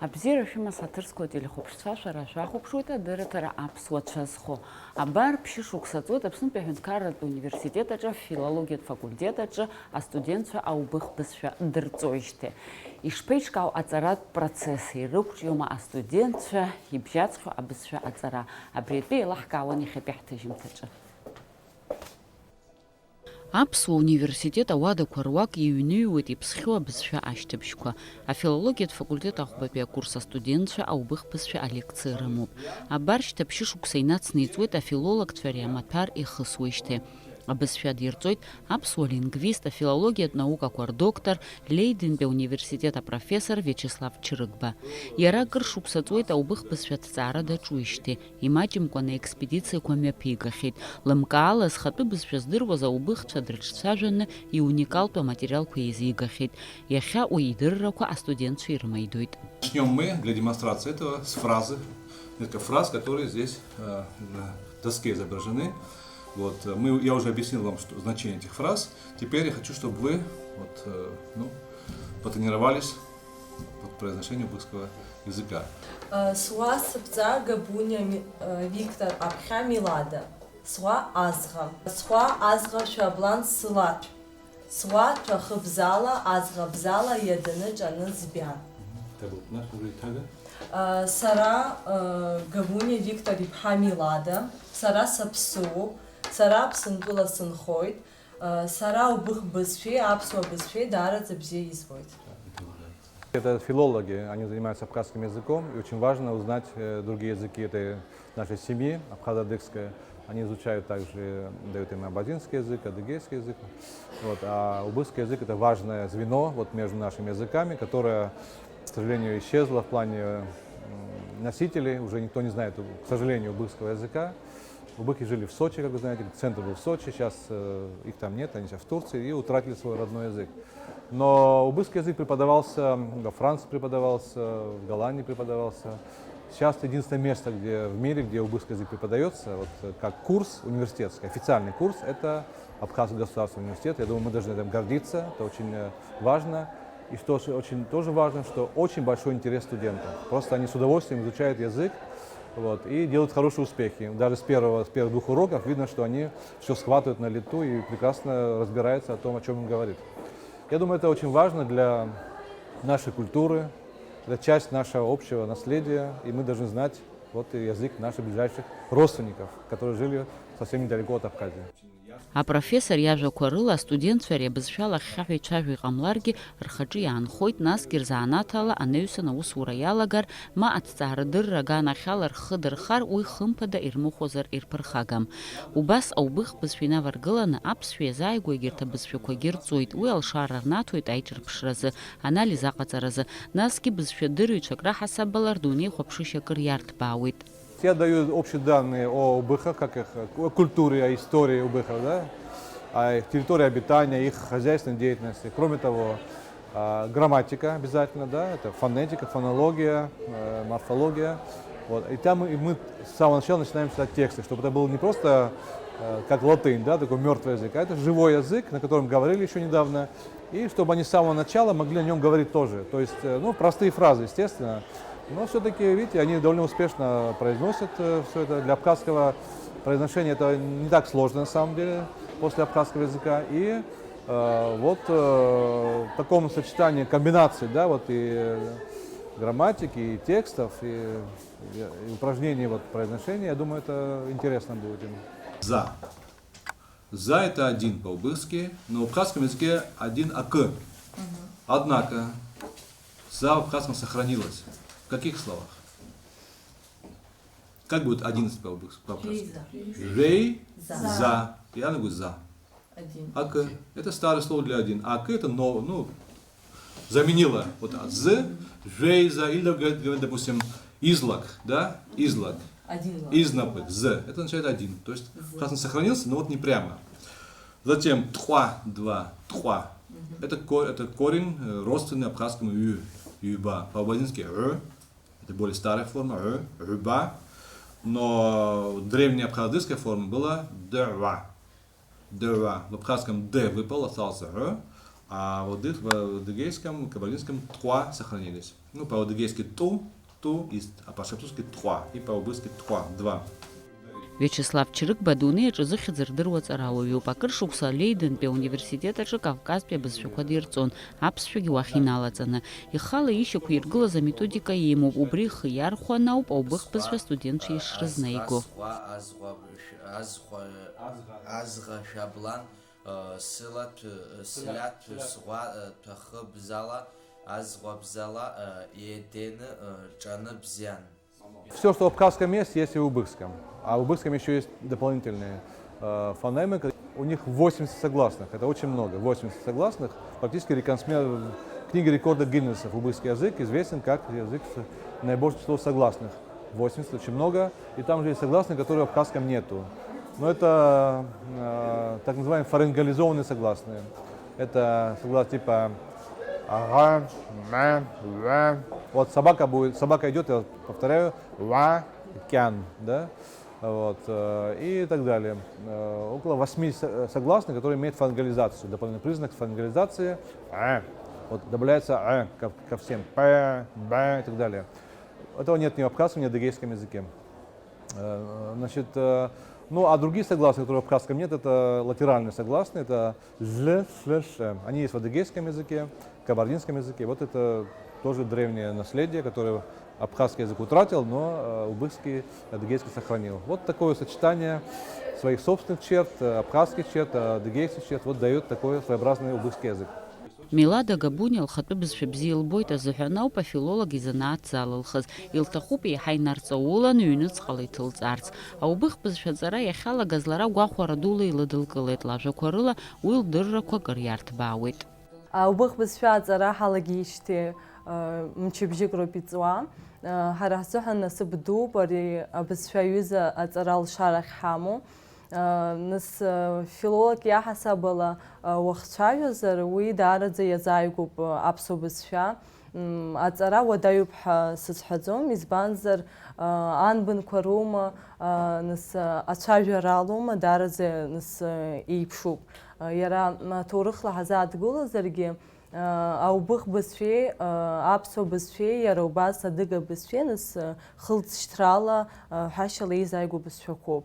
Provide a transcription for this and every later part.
Абзира шума сатырского телехопшца шара шахопшута директора апсуатшазхо. Абар пшишуксацует абсун пехенкарат университета джа филология факультета джа а студентша аубых бысша дырцойште. И шпейшкау ацарат процессы рукчиума а студентша и бжацхо абысша ацара. Абрепе лахкауани хепехтежимтача. Аԥсуа университет ауадақәа руак иҩныҩуеит иԥсхьоу абызшәа ашьҭыбжьқәа. Афилологиатә факультет ахәбатәи акурс астудентцәа аубых бызшәа алекциа рымоуп. Абар шьҭыбжьы шықәса инацны иҵуеит афилологцәа ари амаҭәар ихысуеижьҭеи. Абызшәа дирҵоит аԥсуа лингвист, афилологиатә наукақәа рдоктор, Лейдентәи ауниверситет апрофессор Виачеслав Чрыгба. Иара акыр шықәса ҵуеит аубых бызшәа аҭҵаара даҿуижьҭеи. Имаҷымкәаны аекспедициақәа мҩаԥигахьеит. Лымкаала зхатәы бызшәа здыруаз аубыхцәа дрыҿцәажәаны иуникалтәу аматериалқәа еизигаахьеит. Иахьа уи идыррақәа астудентцәа ирымаидоит. Начнем мы для демонстрации этого с фразы. Несколько фраз, которые здесь на доске изображены. Вот, я уже объяснил вам значение этих фраз. Теперь я хочу, чтобы вы потренировались под произношением узбекского языка. Сва сыпца габуня Виктор Абха Милада. Сва азга шаблан сылат. Сва чахыбзала азгабзала ядыны жаны збян. Сара габуня Виктор Абха Милада. Сара сапсу. Сара псынкула сынхойт, сара убых бызшвей, апсуа бызшвей, дара цебзе извойт. Это филологи, они занимаются абхазским языком, и очень важно узнать другие языки этой нашей семьи, абхазо-адыгская. Они изучают также, дают им абазинский язык, адыгейский язык. Вот, а убыхский язык — это важное звено между нашими языками, которое, к сожалению, исчезло в плане носителей. Уже никто не знает, к сожалению, убыхского языка. Убыхи жили в Сочи, как вы знаете, центр был в Сочи, сейчас их там нет, они сейчас в Турции и утратили свой родной язык. Но убыхский язык преподавался, во Франции преподавался, в Голландии преподавался. Сейчас единственное место в мире, где убыхский язык преподается, как курс университетский, официальный курс, это Абхазский государственный университет. Я думаю, мы должны этим гордиться, это очень важно. И что очень тоже важно, что очень большой интерес студентов. Просто они с удовольствием изучают язык. И делают хорошие успехи. Даже с первых двух уроков видно, что они все схватывают на лету и прекрасно разбираются о том, о чем им говорит. Я думаю, это очень важно для нашей культуры, это часть нашего общего наследия, и мы должны знать язык наших ближайших родственников, которые жили совсем недалеко от Абхазии. Апрофессор иажәақәа рыла астудентцәа ари абызшәа лахьхьаҳәа ицәажәо иҟамларгьы рхаҿы иаанхоит, насгьы рзаанаҭала анаҩсан аусура иалагар, ма аҭҵаарадырра аганахьала рхы дырхар, уи хымԥада ирмыхәозар ирԥырхагам. Убас аубых бызшәа инаваргыланы аԥсшәа иазааигәоу егьырҭ абызшәақәагьы рҵоит, уи алшара рнаҭоит аиҿырԥшразы, анализ аҟаҵаразы, насгьы бызшәадырҩцәак раҳасабала рдунеи хәаԥшышьа акыр иарҭбаауеит. Я даю общие данные о убыхах, о культуре, о истории убыхов, о их территории обитания, их хозяйственной деятельности. Кроме того, грамматика обязательно, это фонетика, фонология, морфология. И там мы с самого начала начинаем читать тексты, чтобы это было не просто как латынь, такой мертвый язык, а это живой язык, на котором говорили еще недавно, и чтобы они с самого начала могли о нем говорить тоже. То есть, простые фразы, естественно. Но все-таки, видите, они довольно успешно произносят все это. Для абхазского произношения это не так сложно, на самом деле, после абхазского языка. И в таком сочетании комбинаций, и грамматики, и текстов, и упражнений произношения, я думаю, это интересно будет им. За. За это один по-убыхски, но в абхазском языке один ак. Однако, за в абхазском сохранилось. В каких словах? Как будет 11 по-абхазски? Рей, за. Я говорю за. Ак. Это старое слово для один. Ак это заменило з, рей, за. Или говорят, допустим, излак, излак. Изнапык, з. Это означает один. То есть абхазский сохранился, но не прямо. Затем тхуа, два, тхуа. Это корень родственный абхазскому ю, юба. По-абазински это более старая форма, рыба, но древняя абхазская форма была два. В абхазском д выпал, остался А вот в адыгейском, кабардинском тхуа сохранились. Ну, по-адыгейски ту, а по-шептурски тхуа, и по-убырски тхуа, два. Вячеслав Чырык-ба дунеиаҿы зыхьӡ рдыруа ҵарауаҩуп. Акыр шықәса Леидентәи ауниверситет аҿы Кавказтәи абызшәақәа дирҵон, аԥсшәагьы уахь иналаҵаны. Ихала ишьақәа иргылаз аметодика имоуп, убри ихы иархәаны ауп аубых бызшәа студентцәа ишрызнеиго. Азӷа шәаблан сылат сӷәа ҭәахы бзала азӷәа бзала иедены ҿаны бзиан. Все, что в абхазском есть и в убыхском. А в убыхском еще есть дополнительные фонемы. У них 80 согласных. Это очень много. 80 согласных. Практически книга рекорда Гиннесса в убыхский язык известен как язык с наибольшим числом согласных. 80 очень много. И там же есть согласные, которые в абхазском нету. Но это так называемые фарингализованные согласные. Это согласные типа ага, ма, ва. Вот собака идет, я повторяю, ва, кян, да, вот, и так далее. Около 8 согласных, которые имеют фарингализацию. Дополнительный признак фарингализации, вот добавляется ко всем, п, б и так далее. Этого нет ни в абхазском, ни в адыгейском языке. Значит, ну, а другие согласные, которые в абхазском нет, это латеральные согласные, это зл, ш, ш. Они есть в адыгейском языке, кабардинском языке. Вот это тоже древнее наследие, которое абхазский язык утратил, но убыхский, адыгейский сохранил. Вот такое сочетание своих собственных черт, абхазских черт, адыгейских черт, вот дает такой своеобразный убыхский язык. Милада Габуни лхатәы бызшәа бзиа илбоит азыҳәан ауп афилолог изанааҭ залылхыз. Илҭахуп еиҳа инарҵаулан ҩныҵҟала иҭылҵаарц. Аубых бызшәаҵара иахьалагаз лара гәахәара дула иладылкылеит. Лажәақәа рыла уи лдыррақәа кыр иарҭбаауеит. Аубых бызшәа аҵара ҳалагеижьҭеи мчыбжьык роуп иҵуа. Ҳара ҳзыҳәан насыԥ дууп ари абызшәа аҩыза аҵара алшарахь ҳамоу. Нас филолог иаҳасаб ала уахцәажәозар уи даараӡа иазааигәоуп аԥсуа бызшәа. Аҵара уадаҩуп ҳәа сызҳәаӡом, избанзар анбанқәа роума, нас ацәажәаралоума, даараӡа нас еиԥшуп. Иара ҭоурыхла ҳазааҭгылозаргьы аубых бызшәеи, аԥсуа бызшәеи, иара убас адыга бызшәеи, нас хылҵшьҭрала ҳәашьала еизааигәоу бызшәақәоуп.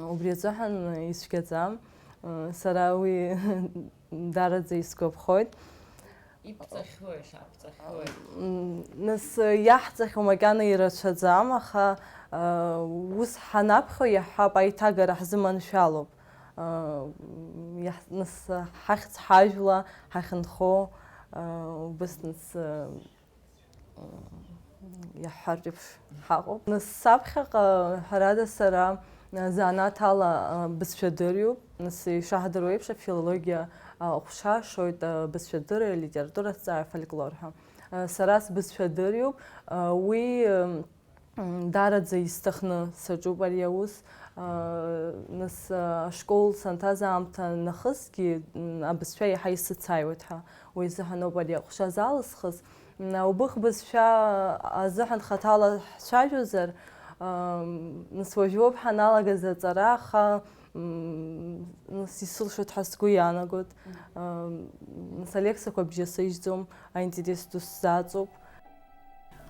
Убри азыҳәан ицәгьаӡам, сара уи даараӡа исгәаԥхоит. Нас иаҳҵахьоу макьана ирацәаӡам, аха ус ҳанаԥхьо иаҳҳәап аиҭагара ҳзыманшәалоуп. Нас ҳахьӡ ҳажәла, ҳахьынхо, убыс нас иаҳҳәар реиԥш ҳаҟоуп. Нас саԥхьаҟа ҳәарада сара занааҭ ала бызшәадырҩуп. Нас ишаҳдыруа еиԥш афилологиа ҟәшашоит бызшәадырра, алитератураҭҵааҩ, афольклор ҳәа. Сара сбызшәадырҩуп, уи даараӡа исҭахны саҿуп ари аус. Нас ашкол санҭаз аамҭа нахысгьы абызшәа иаҳа исыцааиуеит ҳәа. Уи азыҳәаноуп ари аҟәша залысхыз. Аубых бызшәа азыҳәан хаҭала ҳцәажәозар, нас уажәоуп ҳаналагаз аҵара, аха нас исылшоит ҳәа сгәы иаанагоит. Нас алексақәа бжьы сыжьӡом, аинтерес ду сзааҵоуп.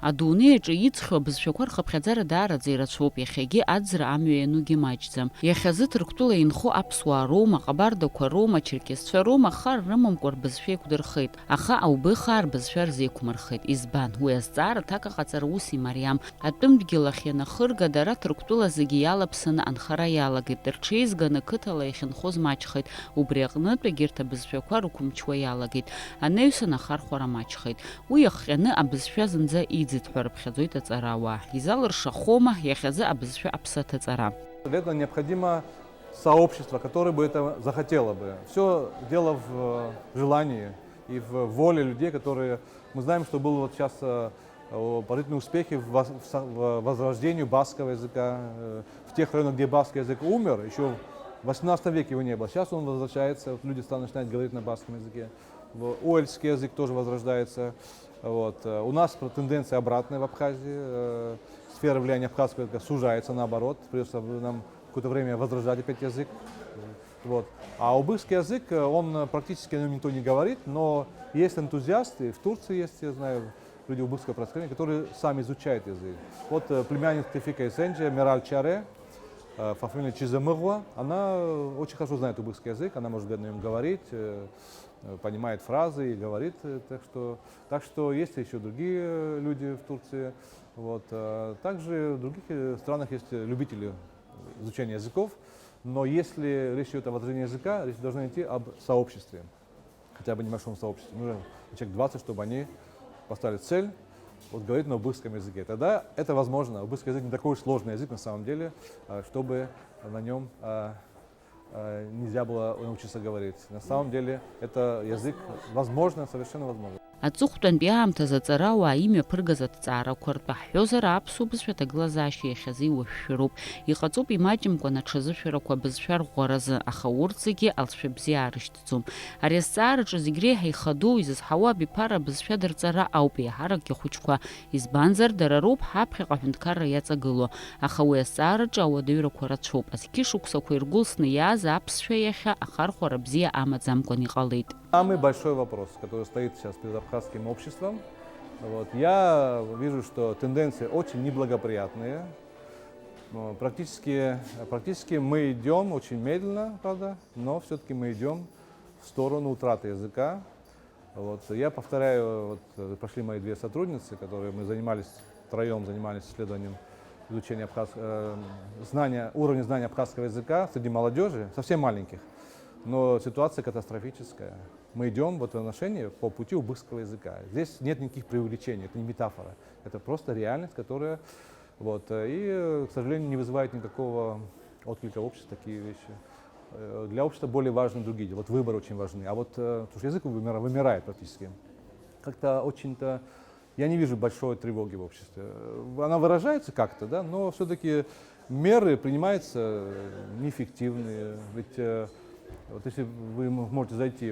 Адунеиаҿы иҵхьоу абызшәақәа рхыԥхьаӡара даараӡа ирацәоуп, иахьагьы аӡра амҩа ианугьы маҷӡам. Иахьазы Ҭырқәтәыла инхо аԥсуаа роума, ҟабардақәа роума, черкесцәа роума хар рымамкәа рбызшәа еиқәдырхеит, аха аубыхаа рбызшәа рзеиқәмырхеит. Избан, уи азҵаара аҭак аҟаҵара ус имариам. Атәымдгьыл ахь ианахырга, дара Ҭырқәтәыла зегьы иалаԥсаны анхара иалагеит. Рҽеизганы қыҭала иахьынхоз маҷхеит. Убри аҟнытә егьырҭ абызшәақәа рықәымчуа иалагеит. Анаҩсан ахархәара маҷхеит. Уи иахҟьаны абызшәа зынӡа иӡит ҳәа рыԥхьаӡоит аҵарауаа. Изалыршахома иахьазы абызшәа аԥсаҭа ҵара. Для этого необходимо сообщество, которое бы это захотело бы. Все дело в желании и в воле людей, которые... Мы знаем, что был вот сейчас положительные успехи в возрождении баскского языка. В тех районах, где баскский язык умер, еще в 18 веке его не было. Сейчас он возвращается, вот люди начинают говорить на баскском языке. Уэльский язык тоже возрождается. Вот. У нас тенденция обратная в Абхазии. Сфера влияния абхазского языка сужается наоборот. Придется нам какое-то время возрождать опять язык. Вот. А убыхский язык, он практически на нем никто не говорит, но есть энтузиасты, в Турции есть, я знаю, люди убыхского происхождения, которые сами изучают язык. Вот племянница Тефика Эсенджи, Мераль Чаре, по фамилии Чизамырва, она очень хорошо знает убыхский язык, она может на нем говорить, понимает фразы и говорит. Так что есть еще другие люди в Турции. Вот. Также в других странах есть любители изучения языков. Но если речь идет о возрождении языка, речь должна идти об сообществе, хотя бы небольшом сообществе. Нужно человек 20, чтобы они поставили цель говорить на убыхском языке. Тогда это возможно. Убыхский язык не такой уж сложный язык на самом деле, чтобы на нем нельзя было научиться говорить. На самом деле это язык возможно, совершенно возможно. Аҵыхәтәантәи аамҭазы аҵарауаа имҩаԥыргаз аҭҵаарақәа ртәы ҳҳәозар, аԥсуа бызшәа аҭагылазаашьа иахьазы иуашәшәыроуп. Иҟаҵоуп имаҷымкәан аҽазышәарақәа абызшәа рӷәӷәаразы, аха урҭ зегьы алҵшәа бзиа аарышьҭӡом. Ари азҵаараҿы зегь реиҳа ихадоу, изызҳауа абиԥара абызшәа дырҵара ауп еиҳарак ихәыҷқәа. Избанзар, дара роуп ҳаԥхьаҟа аҳәынҭқарра иаҵагыло. Аха уи азҵаараҿы ауадаҩрақәа рацәоуп. Азқьы шықәсақәа иргәылсны иааз аԥсшәа иахьа ахархәара бзиа амаӡамкәан иҟалеит. Самый большой вопрос, который стоит сейчас перед абхазским обществом, я вижу, что тенденции очень неблагоприятные. Практически мы идем очень медленно, правда, но все-таки мы идем в сторону утраты языка. Я повторяю, прошли мои две сотрудницы, которые мы втроем занимались исследованием изучения уровня знания абхазского языка среди молодежи, совсем маленьких. Но ситуация катастрофическая. Мы идем в отношении по пути убыхского языка. Здесь нет никаких преувеличений, это не метафора. Это просто реальность, которая, к сожалению, не вызывает никакого отклика в обществе такие вещи. Для общества более важны другие, выборы очень важны. Потому что язык вымирает практически. Я не вижу большой тревоги в обществе. Она выражается как-то, да, но все-таки меры принимаются неэффективные. Ведь если вы можете зайти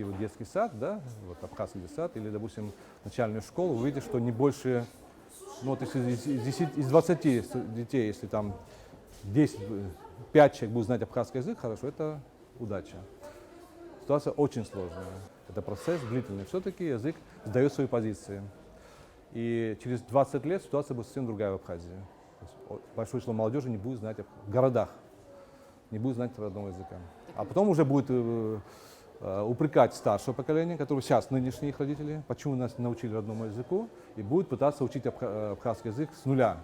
в детский сад, да, абхазский сад, или, допустим, начальную школу, вы увидите, что не больше, если из 20 детей, если там 5 человек будут знать абхазский язык, хорошо, это удача. Ситуация очень сложная. Это процесс длительный. Все-таки язык сдает свои позиции. И через 20 лет ситуация будет совсем другая в Абхазии. Большое число молодежи не будет знать в городах, не будет знать родного языка. А потом уже будет упрекать старшее поколение, которое сейчас нынешние их родители, почему нас не научили родному языку, и будет пытаться учить абхазский язык с нуля.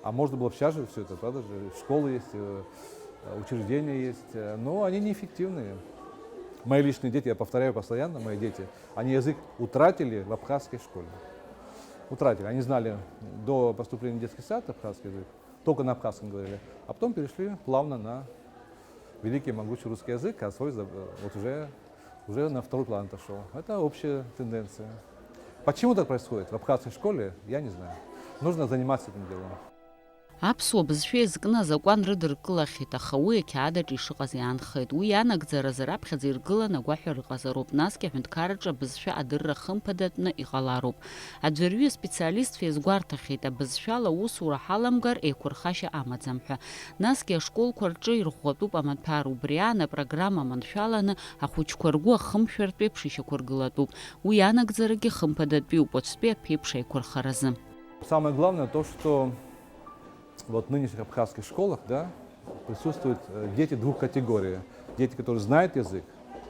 А можно было сейчас же все это, правда же, школы есть, учреждения есть, но они неэффективные. Мои личные дети, я повторяю постоянно, мои дети, они язык утратили в абхазской школе. Утратили. Они знали до поступления в детский сад абхазский язык, только на абхазском говорили, а потом перешли плавно на великий могучий русский язык, а свой уже на второй план отошел. Это общая тенденция. Почему так происходит в абхазской школе, я не знаю. Нужно заниматься этим делом. Аԥсуа бызшәа иазкны азакәан рыдыркылахьеит, аха уи ақьаадаҿ ишыҟаз иаанхеит. Уи ианагӡаразы раԥхьаӡа иргылан агәаҳәара ыҟазароуп. Насгьы аҳәынҭқарраҿы абызшәа адырра хымԥадатәны иҟалароуп. Аӡәырҩы специалистцәа иазгәарҭахьеит, абызшәала аусура ҳаламгар еиқәырхашьа амаӡам ҳәа. Насгьы ашколқәа рҿы ирӷәӷәатәуп амаҭәар. Убри аан апрограмма маншәаланы ахәыҷқәа ргәы ахымшәартә еиԥш ишьақәыргылатәуп. Уи ианагӡарагьы хымԥадатәиуп, уаҵәтәи аԥеиԥш еиқәырхаразы. Самое главное то, что в нынешних абхазских школах, да, присутствуют дети двух категорий. Дети, которые знают язык,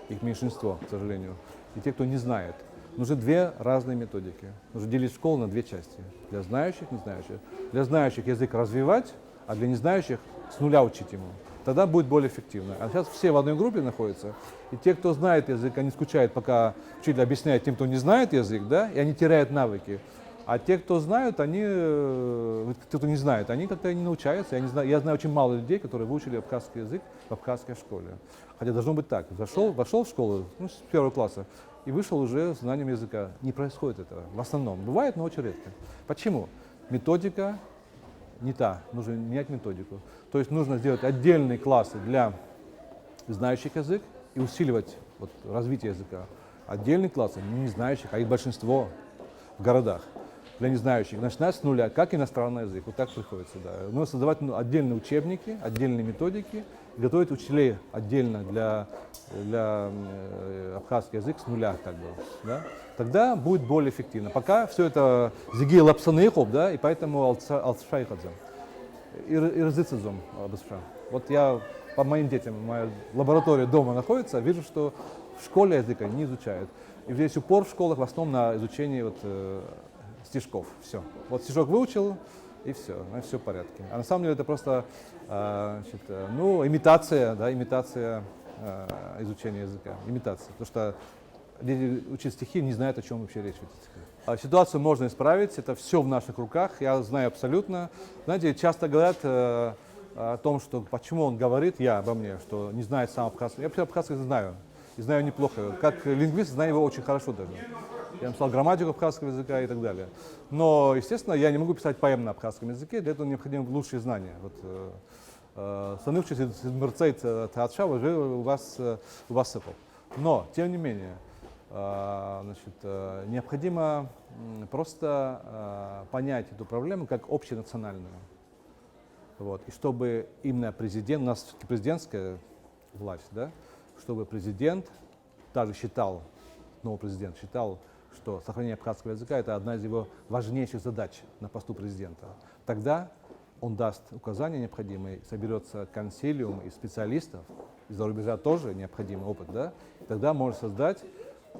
их меньшинство, к сожалению, и те, кто не знает. Нужны две разные методики. Нужно делить школу на две части. Для знающих, не знающих. Для знающих язык развивать, а для незнающих с нуля учить ему. Тогда будет более эффективно. А сейчас все в одной группе находятся, и те, кто знает язык, они скучают, пока учитель объясняет тем, кто не знает язык, да, и они теряют навыки. А те, кто знают, кто не знает, они как-то не научаются. Я знаю очень мало людей, которые выучили абхазский язык в абхазской школе. Хотя должно быть так. Вошел в школу с первого класса и вышел уже с знанием языка. Не происходит этого в основном. Бывает, но очень редко. Почему? Методика не та. Нужно менять методику. То есть нужно сделать отдельные классы для знающих язык и усиливать развитие языка. Отдельные классы не знающих, а их большинство в городах. Для незнающих, начинать с нуля, как иностранный язык. Вот так приходится. Да. Нужно создавать отдельные учебники, отдельные методики готовить учителей отдельно для абхазский язык с нуля, как бы, да, тогда будет более эффективно. Пока все это зиги лапсаныхов, да, и поэтому алцшайхадзам, ирзыцадзам быстрее. Вот я по моим детям, моя лаборатория дома находится, вижу, что в школе языка не изучают. И весь упор в школах в основном на изучении вот, стишков. Все. Вот стишок выучил, и все в порядке. А на самом деле это просто имитация, да, имитация изучения языка. Имитация. Потому что дети учат стихи, не знают, о чем вообще речь идет. Ситуацию можно исправить, это все в наших руках, я знаю абсолютно. Знаете, часто говорят о том, что почему он говорит, обо мне, что не знает сам абхазский. Я вообще абхазский знаю, и знаю неплохо. Как лингвист знаю его очень хорошо даже. Я написал грамматику абхазского языка и так далее. Но, естественно, я не могу писать поэмы на абхазском языке, для этого необходимы лучшие знания. Станывшись из мерцейт театша, уже у вас сыпал. Но, тем не менее, необходимо просто понять эту проблему как общенациональную. Вот. И чтобы именно президент, у нас президентская власть, да, чтобы президент также считал, новый президент считал, что сохранение абхазского языка – это одна из его важнейших задач на посту президента. Тогда он даст указания необходимые, соберется консилиум из специалистов, из-за рубежа тоже необходимый опыт, да, и тогда может создать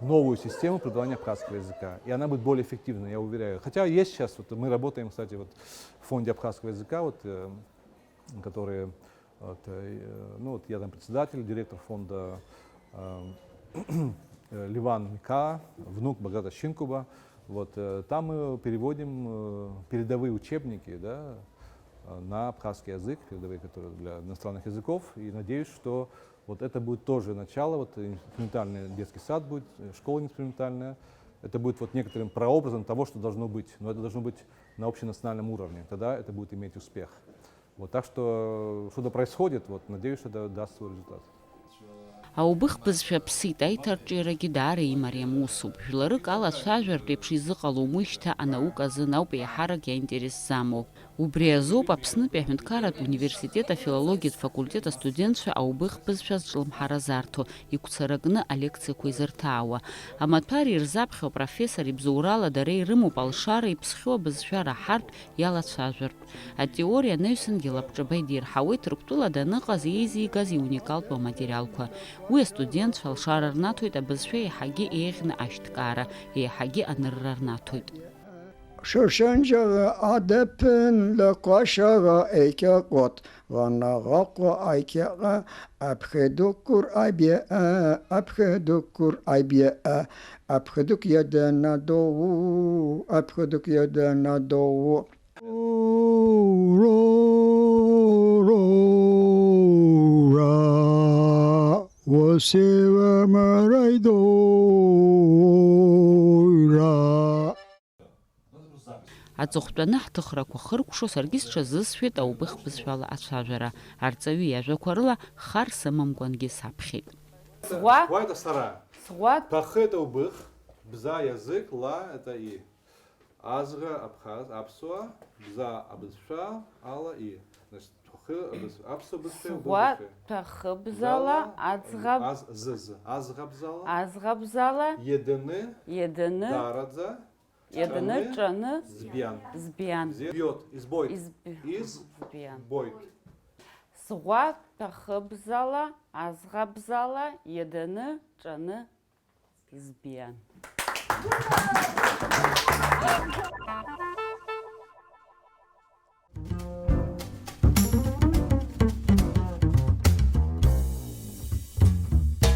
новую систему преподавания абхазского языка. И она будет более эффективной, я уверяю. Хотя есть сейчас, вот, мы работаем, кстати, вот, в фонде абхазского языка, вот, который, я там председатель, директор фонда Ливан Мика, внук Баграта Шинкуба. Вот, там мы переводим передовые учебники, да, на абхазский язык, передовые, которые для иностранных языков. И надеюсь, что вот это будет тоже начало, вот инструментальный детский сад будет, школа инструментальная. Это будет вот некоторым прообразом того, что должно быть. Но это должно быть на общенациональном уровне. Тогда это будет иметь успех. Вот, так что что-то происходит, вот, надеюсь, что это даст свой результат. Аубых бызшәԥсит аиҭарҿиарагьы даара имариам усуп. Жәларык алацәажәартә еиԥш изыҟалом уи шьҭа анаука азын ауп еиҳарак иаинтерес замоуп. Убри азоуп Аԥснытәи аҳәынҭқарратә университет афилологиатә факультет астудентцәа аубых бызшәа зҿлымҳара зарҭо, иқәцаракны алекциақәа изырҭаауа. Амаҭәар ирзаԥхьо апрофессор ибзоурала дара ирымоуп алшара иԥсхьоу абызшәа раҳартә иалацәажәартә. Атеориа анаҩсангьы лабҿаба идирҳауеит Ҭырқәтәыла даныҟаз еизигаз иуникалтәу аматериалқәа. Уи астудентцәа алшара рнаҭоит абызшәа еиҳагьы еиӷьны ашьҭкаара, еиҳагьы анырра рнаҭоит. Шушенжага адепен лекашага экекот ванагаква айкега абхедукур айбе абхедук ядена доу Восева марайдора. Аҵыхәтәаны ҳҭыхрақәа хыркәшо саргьы сҽазысшәеит аубых бызшәала ацәажәара. Арҵаҩы иажәақәа рыла хар сымамкәангьы саԥхьеит. Сгва это сара. Сгва Пах это убых, бза язык, ла это и. Азга абхаз, апсуа, бза абызша, ала и. Значит, Сгва ҭахыбзала аӡӷабзала едыны ҿаны збиан. Сгва ҭахыбзала аӡӷабзала едыны ҿаны збиан.